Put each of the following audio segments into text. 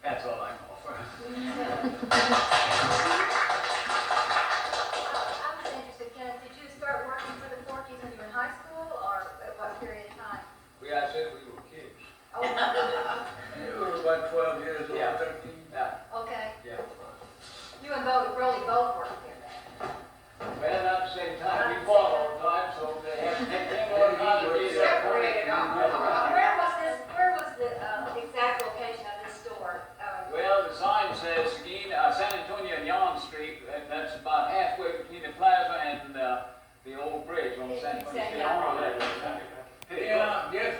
That's all I can offer. I was interested, Kenneth, did you start working for the Porkies when you were in high school, or at what period of time? I said we were kids. Oh, my goodness. You were about 12 years old, Yeah. 13. Yeah, Okay. yeah. You and Rollie both worked here then? Well, not at the same time, we fought all the time, so they came on out of these. Separated off. Where was the exact location of this store? Well, the sign says San Antonio and Yon Street, that's about halfway between the plaza and the old bridge on San Antonio. Yeah, yes,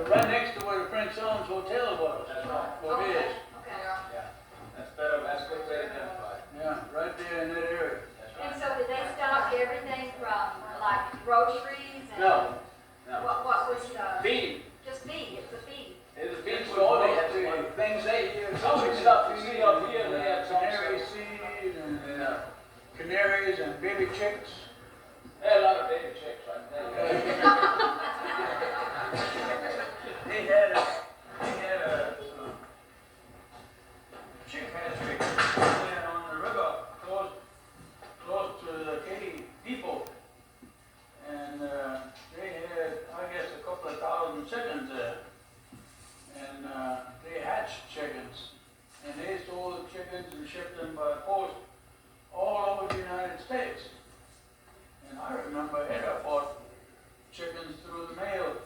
right next to where the Prince Elms Hotel was. That's right. Or Okay, is. okay. Yeah, that's better, that's a good way to identify it. Yeah, right there in that area. That's And right. so did they stock everything from like groceries and? No, no. What was, Feed. just feed, it's a feed. It was being sold, they had some things they use. Some of the stuff you see up here, they have some Canary stuff. seed and Yeah. canaries and baby chicks. They had a lot of baby chicks, I can tell you. They had a chick hatchery there on the river, close to the Katy Depot. And they had, I guess, a couple of thousand chickens there. And they hatched chickens. And they sold the chickens and shipped them by post all over the United States. And I remember Edda bought chickens through the mail.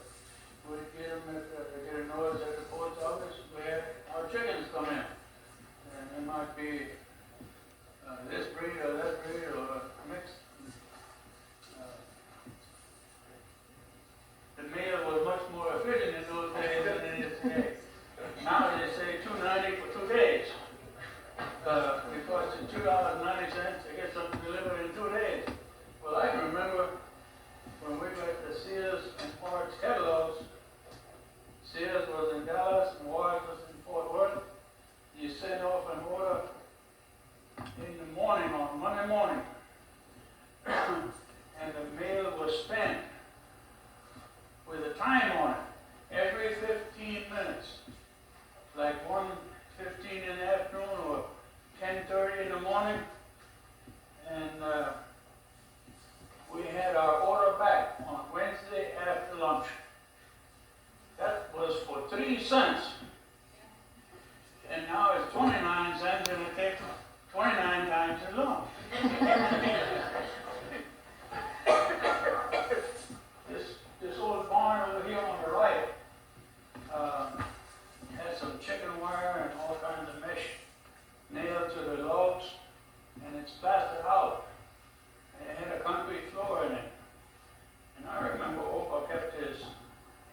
We'd get them get a notice at the post office where our chickens come in. And it might be this breed or that breed or a mix. The mail was much more efficient in those days than it is today. Now they say $2.90 for 2 days. Because it's $2.90 to get something delivered in 2 days. Well, I can remember when we got the Sears and Parks catalogs. Sears was in Dallas and Ward was in Fort Worth. You sent off an order in the morning, on Monday morning, and the mail was stamped with a time on it, every 15 minutes, like 1:15 in the afternoon or 10:30 in the morning, and we had our order back on Wednesday after lunch. That was for 3 cents. And now it's 29 cents and it takes 29 times as long. This old barn over here on the right has some chicken wire and all kinds of mesh nailed to the logs, and it's plastered out. And it had a concrete floor in it. And I remember Opa kept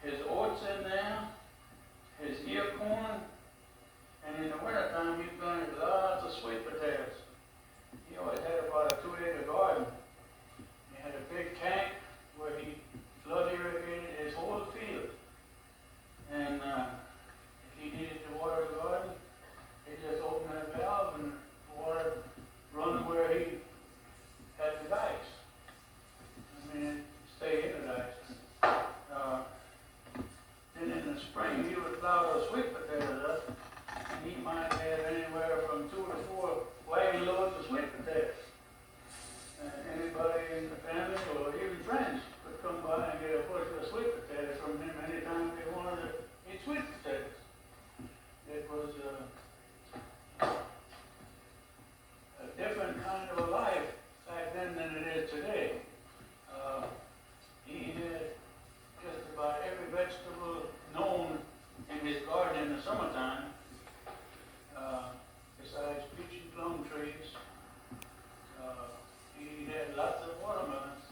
his oats in there, his ear corn, and in the wintertime he planted lots of sweet potatoes. He always had about a 2-acre garden. He had a big tank where he flood irrigated his whole field. And if he needed to water the garden, he just opened that valve and water run where he had the dikes. I mean, stay in the dikes. Then in the spring, he would plow those sweet potatoes up, and he might have anywhere from 2 to 4 wagon loads of sweet potatoes. Anybody in the family or even friends could come by and get a bushel of sweet potatoes from him anytime they wanted to eat sweet potatoes. It was a different kind of a life back then than it is today. He had just about every vegetable known in his garden in the summertime, besides peach and plum trees. He had lots of watermelons.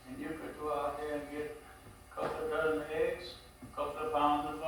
And you could go out there and get a couple of dozen eggs, a couple of pounds of